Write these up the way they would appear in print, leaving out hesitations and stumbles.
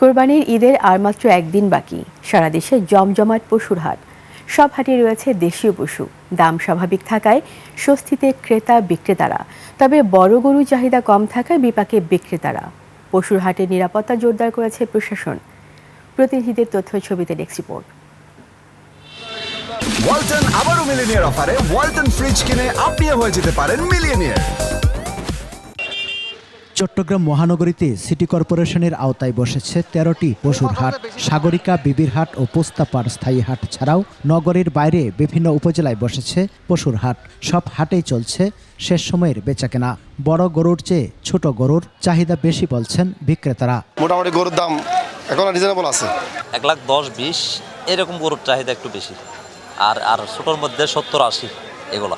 কোরবানির ঈদের আর মাত্র একদিন বাকি। সারা দেশে জমজমাট পশুর হাট। সব হাটে রয়েছে দেশীয় পশু। দাম স্বাভাবিক থাকায় স্বস্তিতে ক্রেতা বিক্রেতারা। তবে বড় গরু চাহিদা কম থাকায় বিপাকে বিক্রেতারা। পশুর হাটের নিরাপত্তা জোরদার করেছে প্রশাসন। প্রতিনিধিদের তথ্য ছবিতে ডেস্ক রিপোর্ট। ওয়ালটন আবারও মিলিয়নিয়ার অফারে ওয়ালটন ফ্রিজ কিনে আপনিও হয়ে যেতে পারেন মিলিয়নিয়ার। চট্টগ্রাম মহানগরীতে সিটি কর্পোরেশনের আওতায় বসেছে ১৩টি পশুর হাট। সাগরিকা, বিবির হাট ও পোস্তাপাড় স্থায়ী হাট ছাড়াও নগরের বাইরে বিভিন্ন উপজেলায় বসেছে পশুর হাট। সব হাটেই চলছে শেষ সময়ের বেচাকেনা। বড় গরুর চেয়ে ছোট গরুর চাহিদা বেশি বলছেন বিক্রেতারা। মোটামুটি গরুর দাম এখন রিজনেবল আছে। ১,১০,২০ এরকম গরুর চাহিদা একটু বেশি। আর ছোটোর মধ্যে ৭০-৮০ এগুলো।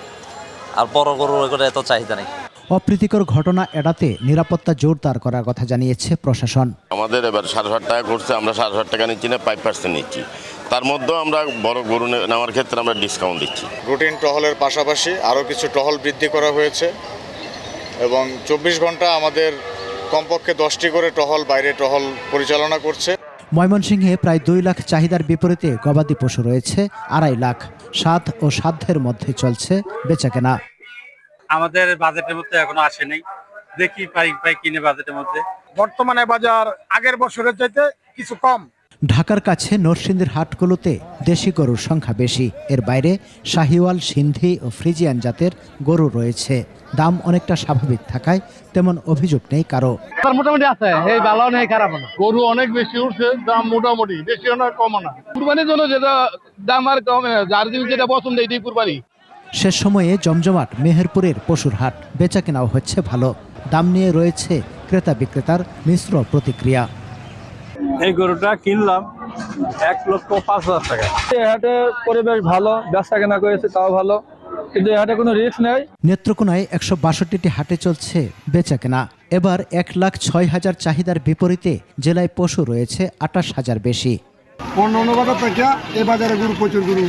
আর বড় গরুর এগুলো এত চাহিদা নেই। অপ্রীতিকর ঘটনা এড়াতে নিরাপত্তা জোরদার করার কথা জানিয়েছে প্রশাসন। আমাদের এবার ৭,৫০০ টাকা করছে, আমরা ৭,৫০০ টাকা নিচ্ছি না, 5% নিচ্ছি। তার মধ্যেও আমরা বড় গরু নেওয়ার ক্ষেত্রে আমরা ডিসকাউন্ট দিচ্ছি। রুটিন টহলের পাশাপাশি আরও কিছু টহল বৃদ্ধি করা হয়েছে এবং ২৪ ঘন্টা আমাদের কমপক্ষে 10টি করে টহল বাইরে টহল পরিচালনা করছে। ময়মনসিংহে প্রায় ২ লাখ চাহিদার বিপরীতে গবাদি পশু রয়েছে ২.৫ লাখ। স্বাদ ও সাধ্যের মধ্যে চলছে বেচাকেনা। আমাদের বাজেটের মধ্যে এখনো আসেনি, দেখি পাই কিনে বাজেটের মধ্যে। বর্তমানে বাজার আগের বছরের চাইতে কিছু কম। ঢাকার কাছে নরসিংদীর হাটগুলোতে দেশি গরুর সংখ্যা বেশি। এর বাইরে শাহিওয়াল, সিন্ধি ও ফ্রিজিয়ান জাতের গরু রয়েছে। দাম অনেকটা স্বাভাবিক থাকায় তেমন অভিযোগ নেই কারো। মোটামুটি আছে, এই ভালো নেই খারাপ না। গরু অনেক বেশি উঠছে, দাম মোটামুটি বেশি না কম না। কুরবানির জন্য যেটা দাম আর কম, যার যেটা পছন্দ এটাই কুরবানি। শেষ সময়ে জমজমাট মেহেরপুরের পশুর হাট। বেচাকেনাও হচ্ছে ভালো। দাম নিয়ে রয়েছে ক্রেতা বিক্রেতার মিশ্র প্রতিক্রিয়া। এই গরুটা কিনলাম ১,৫০,০০০ টাকা। এই হাটে পরিবেশ ভালো, বেচা কেনা করেছে তাও ভালো, কিন্তু এই হাটে কোনো রিস্ক নেই। নেত্রকোনায় ১৬২টি হাটে চলছে বেচাকেনা। এবার ১,০৬,০০০ চাহিদার বিপরীতে জেলায় পশু রয়েছে ২৮,০০০ বেশি। অন্য বাজার থেকে এই বাজারে গরু প্রচুর গরু,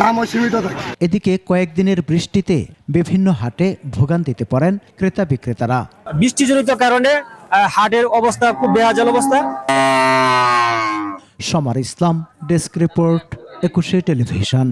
দামও সীমিত থাকে। এদিকে কয়েকদিনের বৃষ্টিতে বিভিন্ন হাটে ভোগান্তিতে পড়েন ক্রেতা বিক্রেতারা। বৃষ্টিজনিত কারণে হাটের অবস্থা খুব বেহাজাল অবস্থা। সমার ইসলাম, ডেস্ক রিপোর্ট, ২১ টেলিভিশন।